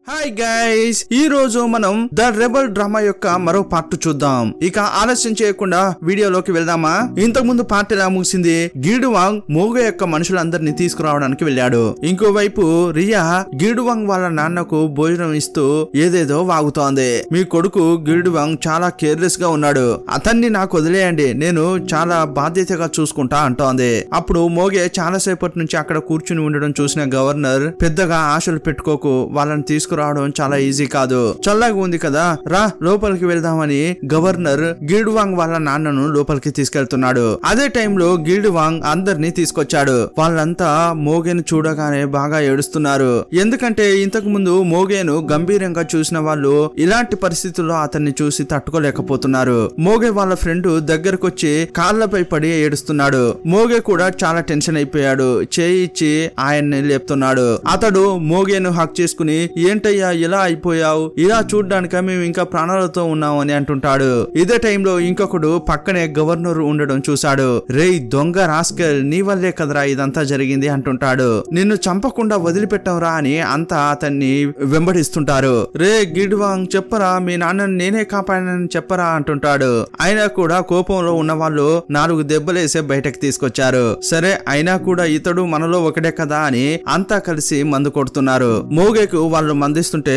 Hi guys, ఈ రోజు మనం ద రెబల్ డ్రామా యొక్క మరో పార్ట్ చూద్దాం. ఇక ఆలస్యం చేయకుండా వీడియోలోకి వెళ్దామా? ఇంతకు ముందు పార్ట్ ఎలా ముగిసింది? గిల్డువాంగ్ మోగే యొక్క మనుషులందరినీ తీసుకురావడానికి వెళ్ళాడు. ఇంకోవైపు రియా గిల్డువాంగ్ వాళ్ళ నాన్నకు భోజనం ఇస్తూ ఏదేదో వాగుతోంది. మీ కొడుకు గిల్డువాంగ్ చాలా కేర్లెస్ గా ఉన్నాడు, అతన్ని నాకు వదిలేయండి, నేను చాలా బాధ్యతగా చూసుకుంటా అంటోంది. అప్పుడు మోగే చాలా సేపటి నుంచి అక్కడ కూర్చుని ఉండడం చూసిన గవర్నర్, పెద్దగా ఆశలు పెట్టుకోకు, వాళ్ళని తీసుకురావడం చాలా ఈజీ కాదు, చల్లగా ఉంది కదా, రా లోపలికి వెళ్దామని గవర్నర్ గిల్డువాంగ్ వాళ్ళ నాన్నను లోపలికి తీసుకెళ్తున్నాడు. అదే టైంలో గిల్డువాంగ్ అందరినీ తీసుకొచ్చాడు. వాళ్ళంతా మోగేను చూడగానే బాగా ఏడుస్తున్నారు. ఎందుకంటే ఇంతకు ముందు మోగేను గంభీరంగా చూసిన వాళ్ళు ఇలాంటి పరిస్థితుల్లో అతన్ని చూసి తట్టుకోలేకపోతున్నారు. మోగే వాళ్ళ ఫ్రెండ్ దగ్గరకొచ్చి కాళ్లపై పడి ఏడుస్తున్నాడు. మోగే కూడా చాలా టెన్షన్ అయిపోయాడు. చేయి ఇచ్చి ఆయన్ని లేపుతున్నాడు. అతడు మోగేను హక్ చేసుకుని, ఏంటయ్యా ఇలా అయిపోయావు, ఇలా చూడ్డానిక మేము ఇంకా ప్రాణాలతో ఉన్నాం అని అంటుంటాడు. ఇదే టైంలో ఇంకొకడు పక్కనే గవర్నర్ ఉండడం చూశాడు. రేయ్ దొంగ రాస్కెల్, నీ వల్లే కదరా ఇదంతా జరిగింది అంటుంటాడు. నిన్ను చంపకుండా వదిలిపెట్టంరా అని అంతా అతన్ని వెంబడిస్తుంటారు. రే గిల్డువాంగ్ చెప్పరా, మీ నాన్నని నేనే కాపాడానని చెప్పరా అంటుంటాడు. అయినా కూడా కోపంలో ఉన్న వాళ్ళు 4 దెబ్బలేసే బయటకు తీసుకొచ్చారు. సరే అయినా కూడా ఇతడు మనలో ఒకడే కదా అని అంతా కలిసి మందు కొడుతున్నారు. మోగేకు వాళ్ళు మందిస్తుంటే,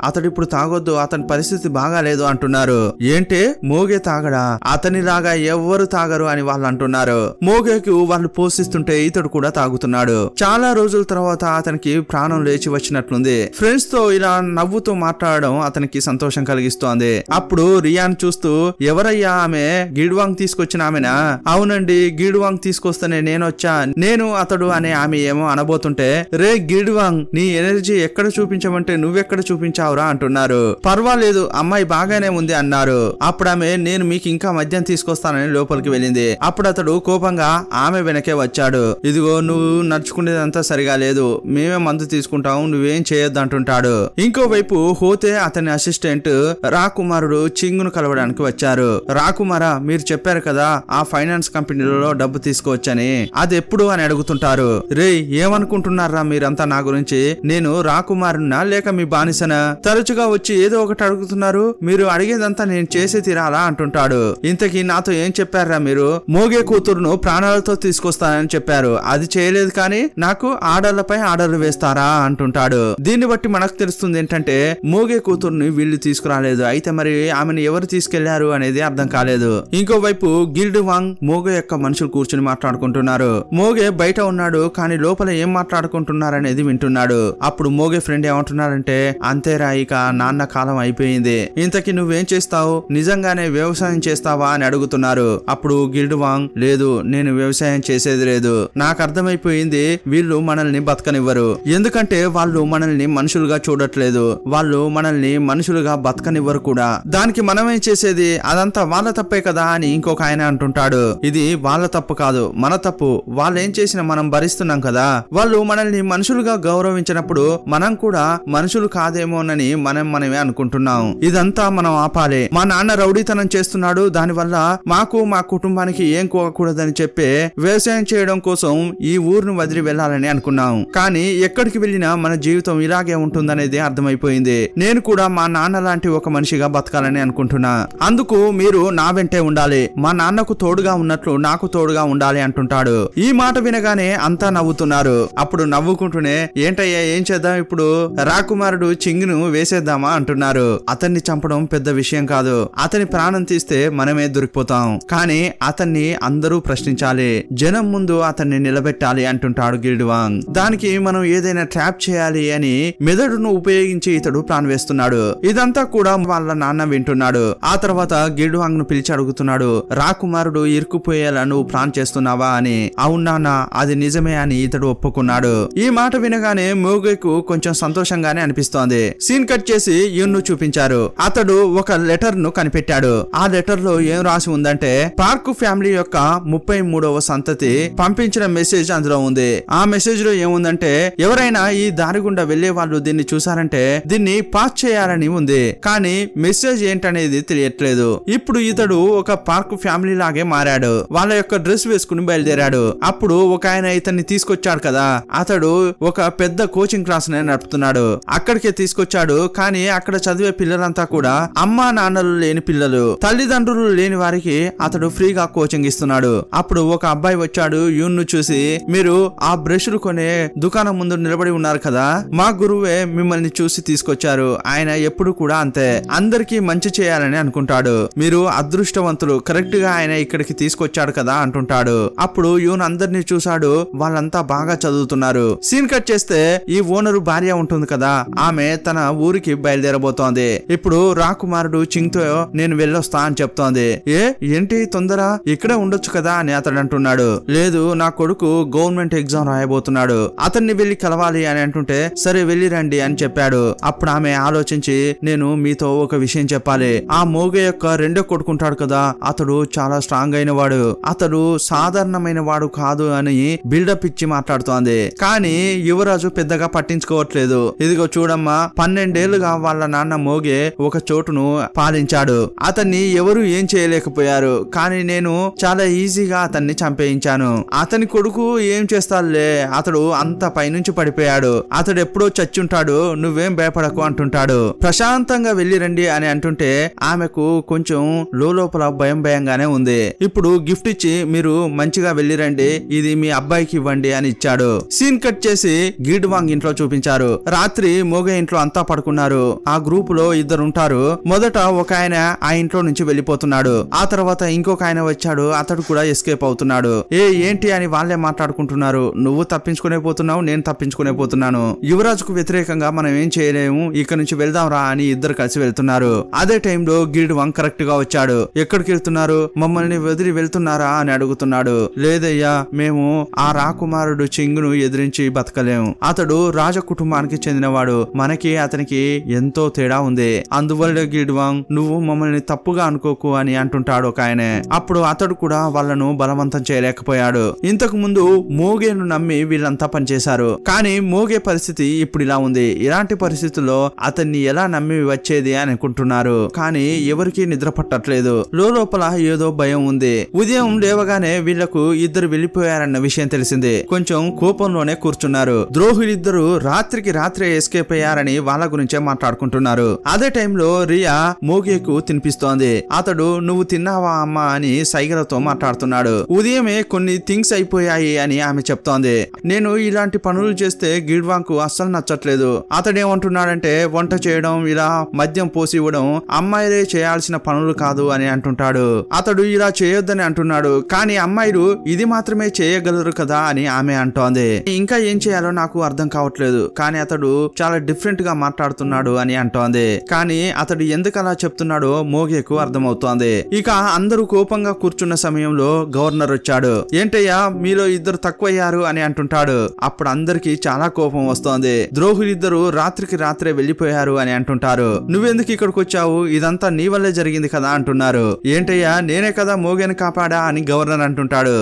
అతడు ఇప్పుడు తాగొద్దు, అతని పరిస్థితి బాగాలేదు అంటున్నారు. ఏంటే మోగే తాగడా, అతనిలాగా ఎవ్వరు తాగరు అని వాళ్ళు అంటున్నారు. మోగేకు వాళ్ళు పోషిస్తుంటే ఇతడు కూడా తాగుతున్నాడు. చాలా రోజుల తర్వాత అతనికి ప్రాణం లేచి వచ్చినట్లుంది. ఫ్రెండ్స్ తో ఇలా నవ్వుతూ మాట్లాడడం అతనికి సంతోషం కలిగిస్తోంది. అప్పుడు రియాన్ చూస్తూ, ఎవరయ్యా ఆమె, గిల్డువాంగ్ తీసుకొచ్చిన ఆమెనా? అవునండి, గిల్డువాంగ్ తీసుకొస్తేనే నేనొచ్చా, నేను అతడు అనే ఆమె ఏమో అనబోతుంటే, రే గిల్డువాంగ్ నీ ఎనర్జీ ఎక్కడ చూపించమంటే నువ్వెక్కడ చూపించావురా అంటున్నారు. పర్వాలేదు అమ్మాయి బాగానే ఉంది అన్నారు. అప్పుడు ఆమె, నేను మీకు ఇంకా మద్యం తీసుకొస్తానని లోపలికి వెళ్ళింది. అప్పుడు అతడు కోపంగా ఆమె వెనకే వచ్చాడు. ఇదిగో నువ్వు నడుచుకునేదంతా సరిగా లేదు, మేమే మందు తీసుకుంటాం, నువ్వేం చేయొద్దు అంటుంటాడు. ఇంకోవైపు హోతే అతని అసిస్టెంట్ రాకుమారుడు చింగును కలవడానికి వచ్చారు. రాకుమారా, మీరు చెప్పారు కదా ఆ ఫైనాన్స్ కంపెనీలో డబ్బు తీసుకోవచ్చని, అది ఎప్పుడు అని అడుగుతుంటారు. రే ఏమనుకుంటున్నారా మీరంతా నా గురించి, నేను రాకుమారున్నా లేక మీ బానిసనా? తరచుగా వచ్చి ఏదో ఒకటి అడుగుతున్నారు, మీరు అడిగేదంతా నేను చేసి తీరాలా అంటుంటాడు. ఇంతకీ నాతో ఏం చెప్పారా మీరు? మోగే కూతురును ప్రాణాలతో తీసుకొస్తానని చెప్పారు, అది చేయలేదు కానీ నాకు ఆర్డర్లపై ఆర్డర్లు వేస్తారా అంటుంటాడు. దీన్ని బట్టి మనకు తెలుస్తుంది ఏంటంటే మోగే కూతురుని వీళ్ళు తీసుకురాలేదు, అయితే మరి ఆమెను ఎవరు తీసుకెళ్లారు అనేది అర్థం కాలేదు. ఇంకోవైపు గిల్డువాంగ్ మోగే యొక్క మనుషులు కూర్చుని మాట్లాడుకుంటున్నారు. మోగే బయట ఉన్నాడు కానీ లోపల ఏం మాట్లాడుకుంటున్నారనేది వింటున్నాడు. అప్పుడు మోగే ఫ్రెండ్ ఏమంటున్నారంటే, అంతేరా ఇక నాన్న కాలం అయిపోయింది, ఇంతకీ నువ్వేం చేస్తావు, నిజంగానే వ్యవసాయం చేస్తావా అని అడుగుతున్నారు. అప్పుడు గిల్డువాంగ్, లేదు నేను వ్యవసాయం చేసేది లేదు, నాకు అర్థమైపోయింది వీళ్ళు మనల్ని బతకనివ్వరు, ఎందుకంటే వాళ్ళు మనల్ని మనుషులుగా చూడట్లేదు, వాళ్ళు మనల్ని మనుషులుగా బతకనివ్వరు కూడా, దానికి మనమేం చేసేది, అదంతా వాళ్ళ తప్పే కదా అని ఇంకొక ఆయన అంటుంటాడు. ఇది వాళ్ళ తప్పు కాదు, మన తప్పు, వాళ్ళు ఏం చేసినా మనం భరిస్తున్నాం కదా, వాళ్ళు మనల్ని మనుషులుగా గౌరవించినప్పుడు మనం కూడా మనుషులు కాదేమోనని మనమే అనుకుంటున్నాం, ఇదంతా మనం ఆపాలి. మా నాన్న రౌడీతనం చేస్తున్నాడు, దానివల్ల మాకు మా కుటుంబానికి ఏం కోకూడదని చెప్పి వ్యవసాయం చేయడం కోసం ఈ ఊరును వదిలి వెళ్ళాలని అనుకున్నాం, కానీ ఎక్కడికి వెళ్ళినా మన జీవితం ఇలాగే ఉంటుందనేది అర్థమైపోయింది. నేను కూడా మా నాన్న లాంటి ఒక మనిషిగా బతకాలని అనుకుంటున్నా, అందుకు మీరు నా వెంటే ఉండాలి, మా నాన్నకు తోడుగా ఉన్నట్లు నాకు తోడుగా ఉండాలి అంటుంటాడు. ఈ మాట వినగానే అంతా నవ్వుతున్నారు. అప్పుడు నవ్వుకుంటూనే, ఏంటయ్యా ఏం చేద్దాం ఇప్పుడు, రాకుమారుడు చింగును వేసేద్దామా అంటున్నారు. అతన్ని చంపడం పెద్ద విషయం కాదు, అతని ప్రాణం తీస్తే మనమే దొరికిపోతాం, కానీ అతన్ని అందరూ ప్రశ్నించాలి, జనం ముందు అతన్ని నిలబెట్టాలి అంటుంటాడు గిల్డువాంగ్. దానికి మనం ఏదైనా ట్రాప్ చేయాలి అని మెదడును ఉపయోగించి ఇతడు ప్లాన్ వేస్తున్నాడు. ఇదంతా కూడా వాళ్ళ నాన్న వింటున్నాడు. ఆ తర్వాత గిల్డువాంగ్ ను పిలిచి అడుగుతున్నాడు, రాకుమారుడు ఇరుక్కుపోయేలా నువ్వు ప్లాన్ చేస్తున్నావా అని. అవునా, అది నిజమే అని ఇతడు ఒప్పుకున్నాడు. ఈ మాట వినగానే మోగేకు కొంచెం సంతోషంగానే అనిపిస్తోంది. సీన్ కట్ చేసి యూన్ను చూపించారు. అతడు ఒక లెటర్ ను కనిపెట్టాడు. ఆ లెటర్ లో ఏం రాసి ఉందంటే, పార్క్ ఫ్యామిలీ యొక్క 33వ సంతతి పంపించిన మెసేజ్ అందులో ఉంది. ఆ మెసేజ్ లో ఏముందంటే, ఎవరైనా ఈ దారి గుండా వెళ్లే వాళ్ళు దీన్ని చూసారంటే దీన్ని పాస్ చేయాలని ఉంది, కానీ మెసేజ్ ఏంటనేది తెలియట్లేదు. ఇప్పుడు ఇతడు ఒక పార్క్ ఫ్యామిలీ లాగే మారాడు. వాళ్ళ యొక్క డ్రెస్ వేసుకుని బయలుదేరాడు. అప్పుడు ఒక ఆయన ఇతన్ని తీసుకొచ్చాడు కదా, అతడు ఒక పెద్ద కోచింగ్ క్లాస్ నడుపుతున్నాడు. ఉంటాడు. అక్కడికే తీసుకొచ్చాడు. కానీ అక్కడ చదివే పిల్లలంతా కూడా అమ్మా నాన్నలు లేని పిల్లలు, తల్లిదండ్రులు లేని వారికి అతడు ఫ్రీగా కోచింగ్ ఇస్తున్నాడు. అప్పుడు ఒక అబ్బాయి వచ్చాడు. యూన్ను చూసి, మీరు ఆ బ్రష్లు కొనే దుకాణం ముందు నిలబడి ఉన్నారు కదా, మా గురువే మిమ్మల్ని చూసి తీసుకొచ్చారు. ఆయన ఎప్పుడు కూడా అంతే, అందరికీ మంచి చేయాలని అనుకుంటాడు. మీరు అదృష్టవంతులు, కరెక్ట్ గా ఆయన ఇక్కడికి తీసుకొచ్చాడు కదా అంటుంటాడు. అప్పుడు యూన్ అందరినీ చూశాడు. వాళ్ళంతా బాగా చదువుతున్నారు. సీన్ కట్ చేస్తే ఈ ఓనరు భార్య ఉంటుంది కదా, ఆమె తన ఊరికి బయలుదేరబోతోంది. ఇప్పుడు రాకుమారుడు చింగ్ తో నేను వెళ్ళొస్తా అని చెప్తోంది. ఏంటి తొందర, ఇక్కడే ఉండొచ్చు కదా అని అతడు అంటున్నాడు. లేదు, నా కొడుకు గవర్నమెంట్ ఎగ్జామ్ రాయబోతున్నాడు, అతన్ని వెళ్లి కలవాలి అని అంటుంటే, సరే వెళ్ళి రండి అని చెప్పాడు. అప్పుడు ఆమె ఆలోచించి, నేను మీతో ఒక విషయం చెప్పాలి. ఆ మోగే యొక్క రెండో కొడుకుంటాడు కదా, అతడు చాలా స్ట్రాంగ్ అయిన వాడు, అతడు సాధారణమైన వాడు కాదు అని బిల్డప్ ఇచ్చి మాట్లాడుతోంది. కానీ యువరాజు పెద్దగా పట్టించుకోవట్లేదు. ఇదిగో చూడమ్మా, 12 ఏళ్లుగా వాళ్ళ నాన్న మోగే ఒక చోటును పాలించాడు. అతన్ని ఎవరు ఏం చేయలేకపోయారు. కానీ నేను చాలా ఈజీగా అతన్ని చంపేయించాను. అతని కొడుకు ఏం చేస్తాడులే, అతడు అంత పైనుంచి పడిపోయాడు, అతడు ఎప్పుడో చచ్చుంటాడు, నువ్వేం భయపడకు అంటుంటాడు. ప్రశాంతంగా వెళ్లి రండి అని అంటుంటే ఆమెకు కొంచెం లోపల భయం భయంగానే ఉంది. ఇప్పుడు గిఫ్ట్ ఇచ్చి మీరు మంచిగా వెళ్లి రండి, ఇది మీ అబ్బాయికి ఇవ్వండి అని ఇచ్చాడు. సీన్ కట్ చేసి గిడ్వాంగ్ ఇంట్లో చూపించారు. రాత్రి మోగే ఇంట్లో అంతా పడుకున్నారు. ఆ గ్రూప్ లో ఇద్దరు ఉంటారు. మొదట ఒక ఆయన ఆ ఇంట్లో నుంచి వెళ్లిపోతున్నాడు. ఆ తర్వాత ఇంకొక ఆయన వచ్చాడు. అతడు కూడా ఎస్కేప్ అవుతున్నాడు. ఏంటి అని వాళ్ళే మాట్లాడుకుంటున్నారు. నువ్వు తప్పించుకునే పోతున్నావు, నేను తప్పించుకునే పోతున్నాను, యువరాజుకు వ్యతిరేకంగా మనం ఏం చేయలేము, ఇక్కడ నుంచి వెళ్దాం రా అని ఇద్దరు కలిసి వెళ్తున్నారు. అదే టైంలో గిడ్వాంగ్ కరెక్ట్ గా వచ్చాడు. ఎక్కడికి వెళ్తున్నారు, మమ్మల్ని వదిలి వెళ్తున్నారా అని అడుగుతున్నాడు. లేదయ్యా, మేము ఆ రాకుమారుడు చింగ్ ను ఎదిరించి బతకలేము, అతడు రాజ కుటుంబానికి చెందినవాడు, మనకి అతనికి ఎంతో తేడా ఉంది, అందువల్ల గిడ్వాంగ్ నువ్వు మమ్మల్ని తప్పుగా అనుకోకు అని అంటుంటాడు ఒక ఆయనే. అప్పుడు అతడు కూడా వాళ్ళను బలవంతం చేయలేకపోయాడు. ఇంతకు ముందు మోగేను నమ్మి వీళ్ళంతా పనిచేశారు. కానీ మోగే పరిస్థితి ఇప్పుడు ఇలా ఉంది. ఇలాంటి పరిస్థితుల్లో అతన్ని ఎలా నమ్మి వచ్చేది అని అనుకుంటున్నారు. కానీ ఎవరికి నిద్ర పట్టట్లేదు. లోపల ఏదో భయం ఉంది. ఉదయం లేవగానే వీళ్లకు ఇద్దరు వెళ్లిపోయారన్న విషయం తెలిసింది. కొంచెం కోపంలోనే కూర్చున్నారు. ద్రోహులిద్దరు రాత్రికి రాత్రే ఎస్కేప్ అయ్యారని వాళ్ళ గురించే మాట్లాడుకుంటున్నారు. అదే టైంలో రియా మోగేకు తినిపిస్తోంది. అతడు నువ్వు తిన్నావా అమ్మా అని సైగలతో మాట్లాడుతున్నాడు. ఉదయమే కొన్ని థింగ్స్ అయిపోయాయి అని ఆమె చెప్తోంది. నేను ఇలాంటి పనులు చేస్తే గిడ్వాంగ్ కు అస్సలు నచ్చట్లేదు. అతడేమంటున్నాడంటే వంట చేయడం, ఇలా మద్యం పోసి ఇవ్వడం అమ్మాయిలే చేయాల్సిన పనులు కాదు అని అంటుంటాడు. అతడు ఇలా చేయొద్దని అంటున్నాడు. కానీ అమ్మాయిలు ఇది మాత్రమే చేయగలరు కదా అని ఆమె అంటోంది. ఇంకా ఏం చేయాలో నాకు అర్థం కావట్లేదు, కానీ అతడు చాలా డిఫరెంట్ గా మాట్లాడుతున్నాడు అని అంటోంది. కానీ అతడు ఎందుకు అలా చెప్తున్నాడో మోగేకు అర్థమవుతోంది. ఇక అందరూ కోపంగా కూర్చున్న సమయంలో గవర్నర్ వచ్చాడు. ఏంటయ్యా మీలో ఇద్దరు తక్కువయ్యారు అని అంటుంటాడు. అప్పుడు అందరికి చాలా కోపం వస్తోంది. ద్రోహులిద్దరు రాత్రికి రాత్రే వెళ్లిపోయారు అని అంటుంటారు. నువ్వెందుకు ఇక్కడికి వచ్చావు, ఇదంతా నీ వల్లే జరిగింది కదా అంటున్నారు. ఏంటయ్యా నేనే కదా మోగేను కాపాడా అని గవర్నర్ అంటుంటాడు.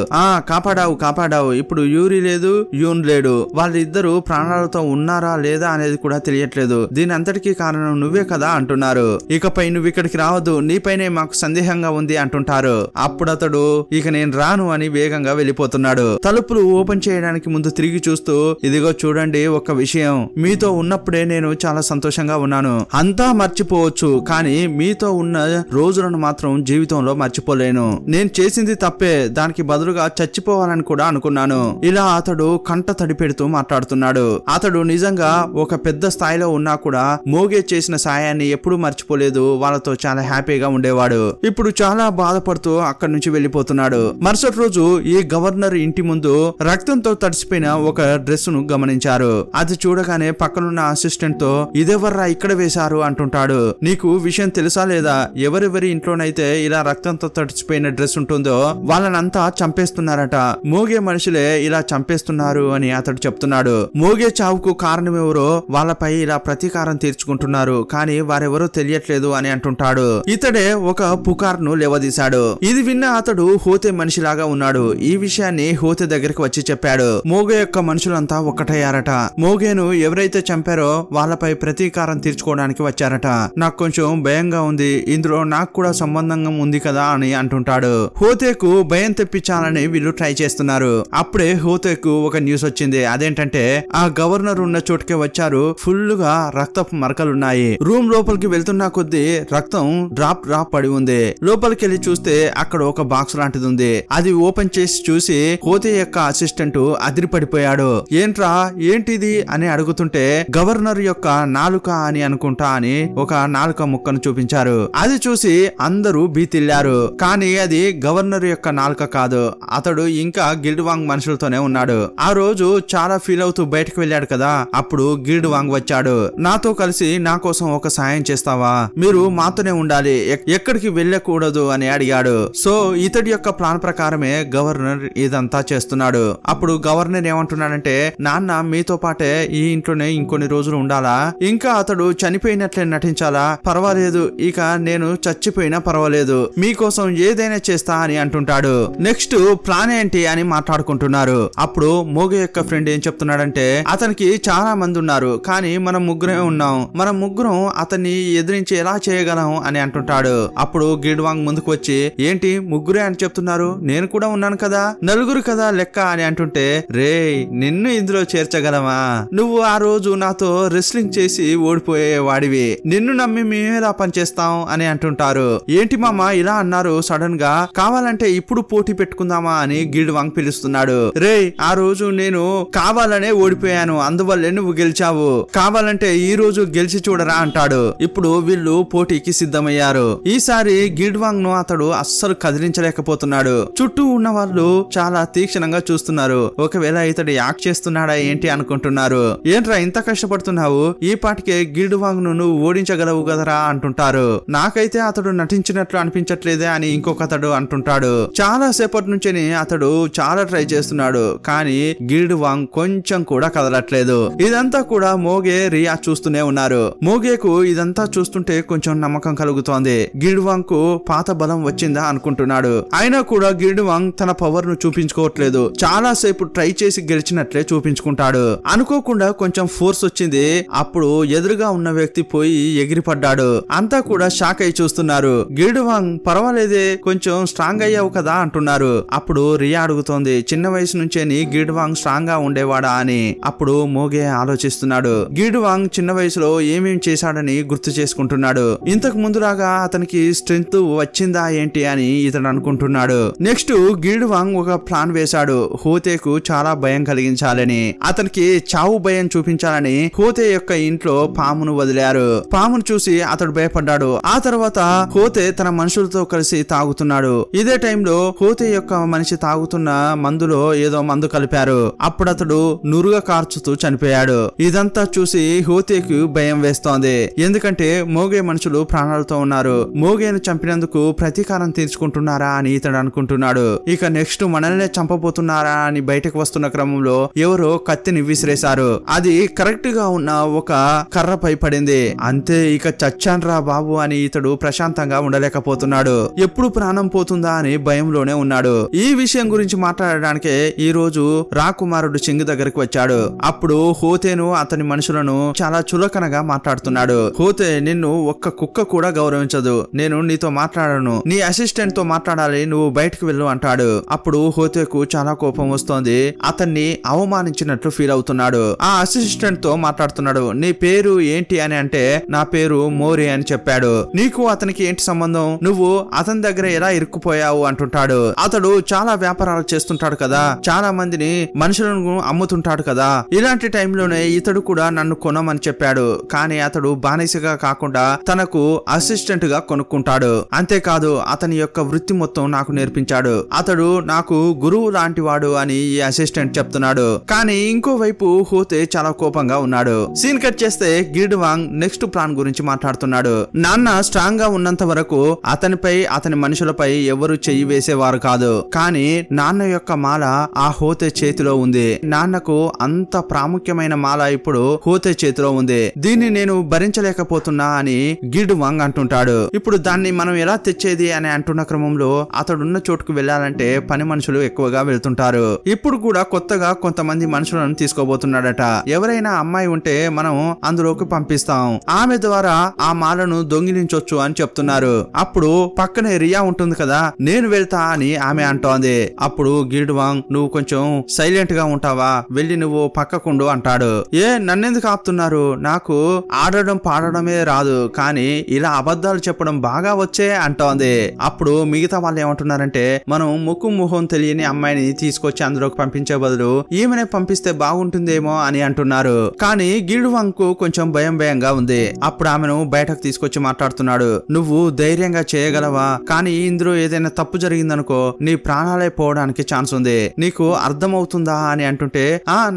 కాపాడావు, ఇప్పుడు యూరి లేదు, యూన్ లేడు, వాళ్ళిద్దరు ప్రాణాలతో ఉన్నారా లేదా అనేది కూడా తెలియట్లేదు, దీని అంతటికీ కారణం నువ్వే కదా అంటున్నారు. ఇకపై నువ్వు ఇక్కడికి రావద్దు, నీపైనే మాకు సందేహంగా ఉంది అంటుంటారు. అప్పుడు అతడు ఇక నేను రాను అని వేగంగా వెళ్లిపోతున్నాడు. తలుపులు ఓపెన్ చేయడానికి ముందు తిరిగి చూస్తూ, ఇదిగో చూడండి, ఒక విషయం, మీతో ఉన్నప్పుడే నేను చాలా సంతోషంగా ఉన్నాను, అంతా మర్చిపోవచ్చు, కానీ మీతో ఉన్న రోజులను మాత్రం జీవితంలో మర్చిపోలేను. నేను చేసింది తప్పే, దానికి బదులుగా చచ్చిపోవాలని కూడా అనుకున్నాను. ఇలా అతడు కంట తడి పెడుతూ మాట్లాడుతున్నాడు. అతడు నిజంగా ఒక పెద్ద స్థాయిలో ఉన్నా కూడా మోగే చేసిన సాయాన్ని ఎప్పుడూ మర్చిపోలేదు. వాళ్ళతో చాలా హ్యాపీగా ఉండేవాడు. ఇప్పుడు చాలా బాధపడుతూ అక్కడి నుంచి వెళ్లిపోతున్నాడు. మరుసటి రోజు ఈ గవర్నర్ ఇంటి ముందు రక్తంతో తడిసిపోయిన ఒక డ్రెస్ ను గమనించారు. అది చూడగానే పక్కనున్న అసిస్టెంట్ తో ఇదెవర్రా ఇక్కడ వేశారు అంటుంటాడు. నీకు విషయం తెలుసా లేదా, ఎవరెవరి ఇంట్లోనైతే ఇలా రక్తంతో తడిచిపోయిన డ్రెస్ ఉంటుందో వాళ్ళనంతా చంపేస్తున్నారట, మోగే మనుషులే ఇలా చంపేస్తున్నారు అని అతడు చెప్తున్నాడు. మోగే చావుకు కారణమెవరో వాళ్ళపై ఇలా ప్రతీకారం తీర్చుకుంటున్నారు, కానీ వారెవరో తెలియట్లేదు అని అంటుంటాడు. ఇతడే ఒక పుకార్ను లేవదీశాడు. ఇది విన్న అతడు హోతే మనిషిలాగా ఉన్నాడు. ఈ విషయాన్ని హోతే దగ్గరికి వచ్చి చెప్పాడు. మోగే యొక్క మనుషులంతా ఒక్కటయ్యారట. మోగేను ఎవరైతే చంపారో వాళ్ళపై ప్రతీకారం తీర్చుకోవడానికి వచ్చారట. నాకు కొంచెం భయంగా ఉంది, ఇందులో నాకు కూడా సంబంధంగా ఉంది కదా అని అంటుంటాడు. హోతేకు భయం తెప్పించాలని వీళ్ళు ట్రై చేస్తున్నారు. అప్పుడే హోతేకు ఒక న్యూస్ వచ్చింది. అదేంటంటే ఆ గవర్నర్ ఉన్న చోటుకే వచ్చారు. ఫుల్ గా రక్తపు మరకలున్నాయి. రూమ్ లోపలికి వెళ్తున్నా కొద్దీ రక్తం డ్రాప్ పడి ఉంది. లోపలికి వెళ్ళి చూస్తే అక్కడ ఒక బాక్స్ లాంటిది ఉంది. అది ఓపెన్ చేసి చూసి హోతే యొక్క అసిస్టెంట్ అదిరిపడిపోయాడు. ఏంట్రా ఏంటిది అని అడుగుతుంటే గవర్నర్ యొక్క నాలుక అని అనుకుంటా అని ఒక నాలుక ముక్కను చూపించారు. అది చూసి అందరూ భీతిల్లారు. కానీ అది గవర్నర్ యొక్క నాలుక కాదు. అతడు ఇంకా గిల్డ్ వాంగ్ మనుషులతోనే ఉన్నాడు. ఆ రోజు చాలా ఫీల్ అవుతూ బయటకు వెళ్ళాడు కదా, అప్పుడు గిల్డ్ వాంగ్ వచ్చాడు. నాతో కలిసి నా కోసం ఒక సాయం చేస్తావా? మీరు మాతోనే ఉండాలి, ఎక్కడికి వెళ్ళకూడదు అని అడిగాడు. సో ఇతడి యొక్క ప్లాన్ ప్రకారమే గవర్నర్ ఇదంతా చేస్తున్నాడు. అప్పుడు గవర్నర్ ఏమంటున్నాడంటే, నాన్న మీతో పాటే ఈ ఇంట్లోనే ఇంకొన్ని రోజులు ఉండాలా? ఇంకా అతడు చనిపోయినట్లే నటించాలా? పర్వాలేదు, ఇక నేను చచ్చిపోయినా పర్వాలేదు, మీకోసం ఏదైనా చేస్తా అని అంటుంటాడు. నెక్స్ట్ ప్లాన్ ఏంటి అని మాట్లాడుకుంటున్నారు. అప్పుడు మోగే యొక్క ఫ్రెండ్ ఏం చెప్తున్నాడంటే, అతనికి చాలా మంది ఉన్నారు కానీ మనం ముగ్గురే ఉన్నాం, మనం ముగ్గురం అతన్ని ఎదిరించి ఎలా చేయగలం అని అంటుంటాడు. అప్పుడు గిల్డ్ వాంగ్ ముందుకు వచ్చి, ఏంటి ముగ్గురే అని చెప్తున్నారు, నేను కూడా ఉన్నాను కదా, నలుగురు కదా లెక్క అని అంటుంటే, రే నిన్ను ఇందులో చేర్చగలమా? నువ్వు ఆ రోజు నాతో రెస్లింగ్ చేసి ఓడిపోయే వాడివి, నిన్ను నమ్మి మేమేలా పనిచేస్తాం అని అంటుంటారు. ఏంటి మామ ఇలా అన్నారు సడన్ గా, కావాలంటే ఇప్పుడు పోటీ పెట్టుకుందామా అని గిల్డ్ వాంగ్ పిలుస్తున్నాడు. రే ఆ రోజు నేను కావాలనే ఓడిపోయాను, అందువల్లే నువ్వు గెలిచావు, కావాలంటే ఈ రోజు గెలిచి చూడరా అంటాడు. ఇప్పుడు వీళ్ళు పోటీకి సిద్ధమయ్యారు. ఈసారి గిల్డ్ వాంగ్ ను అతడు అస్సలు కదిలించలేకపోతున్నాడు. చుట్టూ ఉన్న వాళ్ళు చాలా తీక్షణంగా చూస్తున్నారు. ఒకవేళ ఇతడు యాక్ట్ చేస్తున్నాడా ఏంటి అనుకుంటున్నారు. ఏంట్రా ఇంత కష్టపడుతున్నావు, ఈ పాటికే గిల్డ్ వాంగ్ ను నువ్వు ఓడించగలవు కదరా అంటుంటారు. నాకైతే అతడు నటించినట్లు అనిపించట్లేదే అని ఇంకొకతడు అంటుంటాడు. చాలా సేపటి నుంచి అతడు చాలా ట్రై చేస్తున్నాడు కానీ గిల్డ్ వాంగ్ కొంచెం కూడా కదలట్లేదు. ఇదంతా కూడా మోగే రియా చూస్తూనే ఉన్నారు. మోగేకు ఇదంతా చూస్తుంటే కొంచెం నమ్మకం కలుగుతోంది. గిల్డ్ వాంగ్ కు పాత బలం వచ్చిందా అనుకుంటున్నాడు. అయినా కూడా గిల్డ్ వాంగ్ తన పవర్ ను చూపించుకోవట్లేదు. చాలా సేపు ట్రై చేసి గెలిచినట్లే చూపించుకుంటాడు. అనుకోకుండా కొంచెం ఫోర్స్ వచ్చింది. అప్పుడు ఎదురుగా ఉన్న వ్యక్తి పోయి ఎగిరిపడ్డాడు. అంతా కూడా షాక్ అయి చూస్తున్నారు. గిల్డ్ వాంగ్ పర్వాలేదే, కొంచెం స్ట్రాంగ్ అయ్యావు కదా అంటున్నారు. అప్పుడు రియా అడుగుతోంది, చిన్న వయసు నుంచే గిల్డ్ వాంగ్ స్ట్రాంగ్ గా ఉండేవాడా అని. అప్పుడు మోగే ఆలోచిస్తున్నాడు. గిల్డ్ వాంగ్ చిన్న వయసులో ఏమేం చేశాడని గుర్తు చేసుకుంటున్నాడు. ఇంతకు ముందులాగా అతనికి స్ట్రెంగ్త్ వచ్చిందా ఏంటి అని ఇతడు అనుకుంటున్నాడు. నెక్స్ట్ గిల్డ్ వాంగ్ ఒక ప్లాన్ వేశాడు. హోతేకు చాలా భయం కలిగించాలని, అతనికి చావు భయం చూపించాలని హోతే యొక్క ఇంట్లో పామును వదిలారు. పామును చూసి అతడు భయపడ్డాడు. ఆ తర్వాత హోతే తన మనుషులతో కలిసి తాగుతున్నాడు. ఇదే టైంలో హోతే యొక్క మనిషి తాగుతున్న మందులో ఏదో మందు కలిపారు. అప్పుడు అతడు నురుగా కార్చుతూ చనిపోయాడు. ఇదంతా చూసి హోతేకు భయం వేస్తోంది. ఎందుకంటే మోగే మనుషులు ప్రాణాలతో ఉన్నారు. మోగేను చంపినందుకు ప్రతీకారం తీర్చుకుంటున్నారా అని ఇతడు అనుకుంటున్నాడు. ఇక నెక్స్ట్ మనల్నే చంపబోతున్నారా అని బయటకు వస్తున్న క్రమంలో ఎవరో కత్తిని విసిరేశారు. అది కరెక్ట్ గా ఉన్న ఒక కర్రపై పడింది. అంతే, ఇక చచ్చాన్రా బాబు అని ఇతడు ప్రశాంతంగా ఉండలేకపోతున్నాడు. ఎప్పుడు ప్రాణం పోతుందా అని భయంలోనే ఉన్నాడు. ఈ విషయం గురించి మాట్లాడడానికే ఈ రోజు రాకుమారుడు చింగ్ దగ్గరికి వచ్చాడు. అప్పుడు హోతేను అతని మనుషులను చాలా చులకనగా మాట్లాడుతున్నాడు. హోతే నిన్ను ఒక్క కుక్క కూడా గౌరవించదు, నేను నీతో మాట్లాడను, నీ అసిస్టెంట్ తో మాట్లాడాలి, నువ్వు బయటకు వెళ్ళు అంటాడు. అప్పుడు హోతేకు చాలా కోపం వస్తోంది. అతన్ని అవమానించినట్లు ఫీల్ అవుతున్నాడు. ఆ అసిస్టెంట్ తో మాట్లాడుతున్నాడు. నీ పేరు ఏంటి అని అంటే, నా పేరు మోరే అని చెప్పాడు. నీకు అతనికి ఏంటి సంబంధం, నువ్వు అతని దగ్గర ఎలా ఇరుక్కుపోయావు అంటుంటాడు. అతడు చాలా వ్యాపారాలు చేస్తుంటాడు కదా, చాలా మందిని మనుషులను అమ్ముతుంటాడు కదా, ఇలాంటి టైంలోనే ఇతడు కూడా నన్ను కొనమని చెప్పాడు. కానీ అతడు బానిసగా కాకుండా తనకు అసిస్టెంట్ గా కొనుక్కుంటాడు. అంతేకాదు అతని యొక్క వృత్తి మొత్తం నాకు నేర్పించాడు. అతడు నాకు గురువు లాంటి వాడు అని ఈ అసిస్టెంట్ చెప్తున్నాడు. కానీ ఇంకోవైపు హోతే చాలా కోపంగా ఉన్నాడు. సీన్ కట్ చేస్తే గిల్డ్ వాంగ్ నెక్స్ట్ ప్లాన్ గురించి మాట్లాడుతున్నాడు. నాన్న స్ట్రాంగ్ గా ఉన్నంత వరకు అతనిపై అతని మనుషులపై ఎవరు చెయ్యి వేసేవారు కాదు. కానీ నాన్న యొక్క మాల ఆ హోతే చేతిలో ఉంది. నాన్నకు అంత ప్రాముఖ్యమైన మాల ఇప్పుడు హోతే చేతిలో ఉంది. దీన్ని నేను భరించలేకపోతున్నా అని గిల్డ్ వాంగ్ అంటుంటాడు. ఇప్పుడు దాన్ని మనం ఎలా తెచ్చేది అని అంటున్న క్రమంలో అతడున్న చోటుకు వెళ్లాలంటే పని మనుషులు ఎక్కువగా వెళ్తుంటారు. ఇప్పుడు కూడా కొత్తగా కొంతమంది మనుషులను తీసుకోబోతున్నాడట. ఎవరైనా అమ్మాయి ఉంటే మనం అందులోకి పంపిస్తాం, ఆమె ద్వారా ఆ మాలను దొంగిలించొచ్చు అని చెప్తున్నారు. అప్పుడు పక్కనే రియా ఉంటుంది కదా, నేను వెళ్తా అని ఆమె అంటోంది. అప్పుడు గిల్డ్ వాంగ్ నువ్వు కొంచెం సైలెంట్ గా ఉంటావా, వెళ్ళి నువ్వు పక్కకుండు అంటాడు. నన్నెందుకు ఆపుతున్నారు? నాకు ఆడడం పాడడమే రాదు, కానీ ఇలా అబద్ధాలు చెప్పడం బాగా వచ్చే అంటోంది. అప్పుడు మిగతా వాళ్ళు ఏమంటున్నారంటే, మనం ముక్కు ముఖం తెలియని అమ్మాయిని తీసుకొచ్చి అందులోకి పంపించే బదులు ఈమెనే పంపిస్తే బాగుంటుందేమో అని అంటున్నారు. కానీ గిల్డువాంగ్ కు కొంచెం భయంగా ఉంది. అప్పుడు ఆమెను బయటకు తీసుకొచ్చి మాట్లాడుతున్నాడు. నువ్వు ధైర్యంగా చేయగలవా? కానీ ఇందులో ఏదైనా తప్పు జరిగిందనుకో నీ ప్రాణాలే పోవడానికి ఛాన్స్ ఉంది. నీకు అర్థమవుతుందా అని అంటుంటే,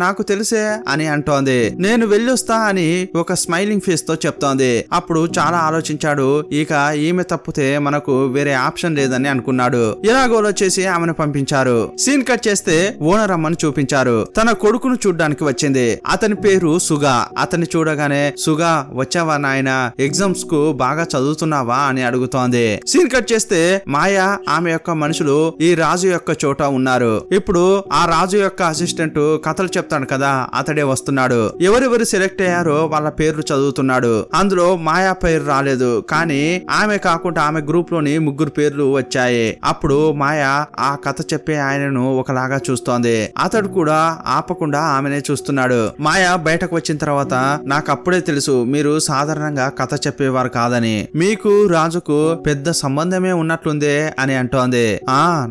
నాకు తెలిసే అని అంటోంది. నేను వెళ్ళొస్తా అని ఒక స్మైలింగ్ ఫేస్ తో చెప్తోంది. అప్పుడు చాలా ఆలోచించాడు. ఇక ఈమె తప్పితే మనకు వేరే ఆప్షన్ లేదని అనుకున్నాడు. ఎలాగోలో చేసి ఆమెను పంపించారు. సీన్ కట్ చేస్తే ఓనర్ అమ్మను చూపించారు. తన కొడుకును చూడ్డానికి వచ్చింది. అతని పేరు సుగా. అతన్ని చూడగానే, సుగా వచ్చావా నాయనా? ఎగ్జామ్స్ కు బాగా చదువుతున్నావా అని అడుగుతోంది. సీన్ కట్ చేస్తే మాయా ఆమె యొక్క మనుషులు ఈ రాజు యొక్క చోట ఉన్నారు. ఇప్పుడు ఆ రాజు యొక్క అసిస్టెంట్ కథలు చెప్తాడు కదా, అతడే వస్తున్నాడు. ఎవరెవరు సెలెక్ట్ అయ్యారో వాళ్ళ పేర్లు చదువుతున్నాడు. అందులో మాయా పేరు రాలేదు, కానీ ఆమె కాకుండా ఆమె గ్రూప్ లోని 3 పేర్లు వచ్చాయి. అప్పుడు మాయా ఆ కథ చెప్పే ఆయనను ఒకలాగా చూస్తోంది. అతడు కూడా ఆపకుండా ఆమెనే చూస్తున్నాడు. మాయా బయటకు వచ్చిన తర్వాత, నాకు అప్పుడే తెలుసు మీరు సాధారణంగా కథ చెప్పేవారు కాదని. మీకు రాజుకు పెద్ద సంబంధమే ఉన్నట్లుందే అని అంటోంది.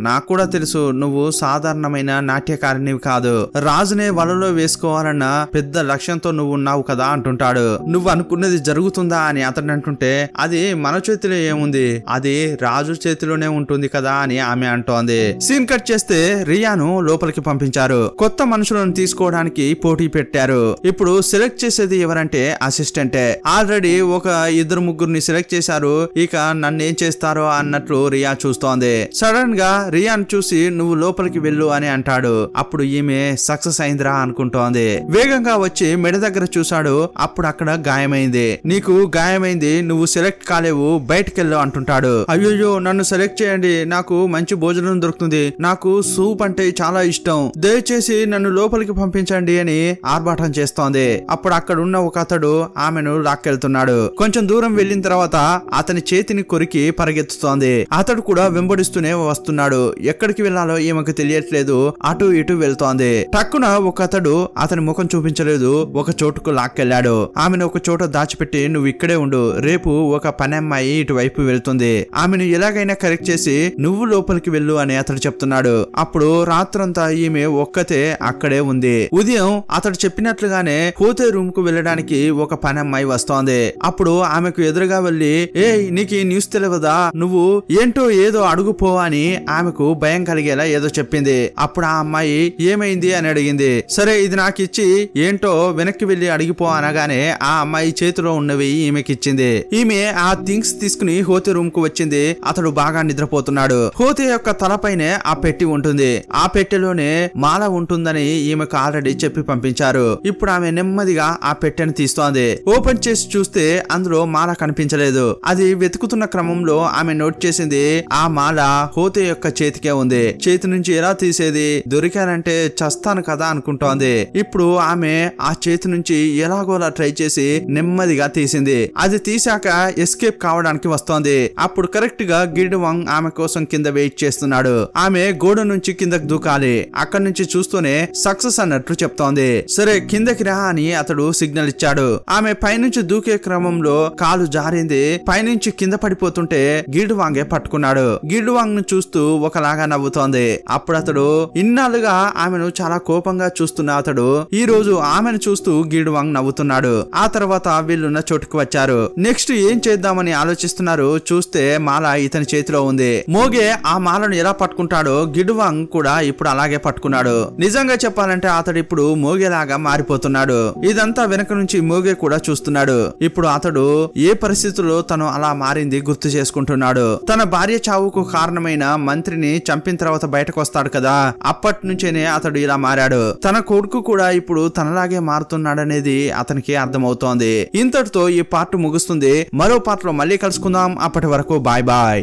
నాకు కూడా తెలుసు నువ్వు సాధారణమైన నాట్యకారినివి కాదు. రాజునే వలలో వేసుకోవాలన్న పెద్ద లక్ష్యంతో నువ్వు ఉన్నావు కదా అంటుంటాడు. నువ్వు అనుకున్నది జరుగుతుందా అని అతను అంటుంటే, అది మన చేతిలో ఏముంది, అది రాజు చేతిలోనే ఉంటుంది కదా అని ఆమె అంటోంది. సీన్ కట్ చేస్తే రియాను లోపలికి పంపించారు. కొత్త మనుషులను తీసుకోవడానికి పోటీ పెట్టారు. ఇప్పుడు సెలెక్ట్ చేసేది ఎవరంటే అసిస్టెంటే. ఆల్రెడీ ఒక 2-3 సెలెక్ట్ చేశారు. ఇక నన్నేం చేస్తారో అన్నట్లు రియా చూస్తోంది. సడన్ గా రియాను చూసి నువ్వు లోపలికి వెళ్ళు అని అంటాడు. అప్పుడు ఈమె సక్సెస్ అయిందిరా అనుకుంటోంది. వేగంగా వచ్చి మెడ దగ్గర చూశాడు. అప్పుడు అక్కడ గాయమైంది. నీకు గాయమైంది, నువ్వు సెలెక్ట్ కాలేవు, బయటకెళ్ళు అంటుంటాడు. అయ్యో నన్ను సెలెక్ట్ చేయండి, నాకు మంచి భోజనం దొరుకుతుంది, నాకు సూప్ అంటే చాలా ఇష్టం, దయచేసి నన్ను లోపలికి పంపించండి అని ఆర్భాటం చేస్తోంది. అప్పుడు అక్కడ ఉన్న ఒక అతడు ఆమెను లాక్కెళ్తున్నాడు. కొంచెం దూరం వెళ్లిన తర్వాత అతని చేతిని కొరికి పరిగెత్తుతోంది. అతడు కూడా వెంబడిస్తూనే వస్తున్నాడు. ఎక్కడికి వెళ్లాలో ఈమెకు తెలియట్లేదు. అటు ఇటు వెళ్తోంది. టక్కున ఒక అతడు అతని ముఖం చూపించలేదు, ఒక చోటుకు లాక్కెళ్లాడు. ఆమెను ఒక చోట దాచిపెట్టి, నువ్వు ఇక్కడే ఉండు, రేపు ఒక పని అమ్మాయి ఇటువైపు వెళ్తుంది, ఆమెను ఎలాగైనా కరెక్ట్ చేసి నువ్వు లోపలికి వెళ్ళు అని అతడు చెప్తున్నాడు. అప్పుడు రాత్రంతా ఈమె ఒక్కతే అక్కడే ఉంది. ఉదయం అతడు చెప్పినట్లుగానే హోతే రూమ్ కు వెళ్ళడానికి ఒక పని అమ్మాయి వస్తోంది. అప్పుడు ఆమెకు ఎదురుగా వెళ్లి, నీకు ఈ న్యూస్ తెలియదా, నువ్వు ఏంటో ఏదో అడుగుపో అని ఆమెకు భయం కలిగేలా ఏదో చెప్పింది. అప్పుడు ఆ అమ్మాయి ఏమైంది అని అడిగింది. సరే ఇది నాకు ఇచ్చి ఏంటో వెనక్కి వెళ్లి అడిగిపో అనగానే ఆ అమ్మాయి చేతిలో ఉన్నవి ఈమెకి ఇచ్చింది. ఈమె ఆ థింగ్స్ తీసుకుని హోతే రూమ్ కు వచ్చింది. అతడు బాగా నిద్రపోతున్నాడు. హోతే యొక్క తలపైనే ఆ పెట్టి ఉంటుంది. ఆ పెట్టెలోనే మాల ఉంటుందని ఈమెకు ఆల్రెడీ చెప్పి పంపించారు. ఇప్పుడు ఆమె నెమ్మదిగా ఆ పెట్టెను తీస్తోంది. ఓపెన్ చేసి చూస్తే అందులో మాల కనిపించలేదు. అది వెతుకుతున్న క్రమంలో ఆమె నోట్ చేసింది, ఆ మాల హోతే యొక్క చేతికే ఉంది. చేతి నుంచి ఎలా తీసేది, దొరికానంటే చస్తాను కదా అనుకుంటోంది. ఇప్పుడు ఆమె ఆ చేతి నుంచి ఎలాగోలా ట్రై చేసి నెమ్మదిగా తీసింది. అది తీసాక ఎస్కేప్ కావడానికి వస్తోంది. అప్పుడు కరెక్ట్ గా గిల్డువాంగ్ ఆమె కోసం కింద వెయిట్ చేస్తున్నాడు. ఆమె గోడ నుంచి కిందకు దూకాలి. అక్కడి నుంచి చూస్తూనే సక్సెస్ అన్నట్లు చెప్తోంది. సరే కిందకి రా అని అతడు సిగ్నల్ ఇచ్చాడు. ఆమె పైనుంచి దూకే క్రమంలో కాలు జారింది. పైనుంచి కింద పడిపోతుంటే గిల్డువాంగే పట్టుకున్నాడు. గిల్డువాంగ్ ను చూస్తూ ఒకలాగా నవ్వుతోంది. అప్పుడు అతడు ఇన్నాళ్ళుగా ఆమెను చాలా కోపంగా చూస్తున్న అతడు ఈ రోజు ఆమెను చూస్తూ గిల్డువాంగ్ నవ్వుతున్నాడు. ఆ తర్వాత వీళ్ళున్న చోటుకు వచ్చారు. నెక్స్ట్ ఏం చేద్దామని ఆలోచిస్తున్నారు. చూస్తే మాల ఇతని చేతిలో ఉంది. మోగే ఆ మాలను ఎలా పట్టుకుంటాడో గిల్డువాంగ్ కూడా ఇప్పుడు అలాగే పట్టుకున్నాడు. నిజంగా చెప్పాలంటే అతడు ఇప్పుడు మోగేలాగా మారిపోతున్నాడు. ఇదంతా వెనక నుంచి మోగే కూడా చూస్తున్నాడు. ఇప్పుడు అతడు ఏ పరిస్థితుల్లో తను అలా మారింది గుర్తు చేసుకుంటున్నాడు. తన భార్య చావుకు కారణమైన మంత్రిని చంపిన తర్వాత బయటకు వస్తాడు కదా, అప్పటి నుంచేనే అతడు ఇలా మారాడు. తన కొడుకు కూడా ఇప్పుడు తనలాగే మారుతున్నాడనేది అతనికి అర్థమవుతోంది. ఇంతటితో ఈ పార్ట్ ముగుస్తుంది. మరో పార్ట్ లో మళ్ళీ కలుసుకుందాం. అప్పటి వరకు బాయ్ బాయ్.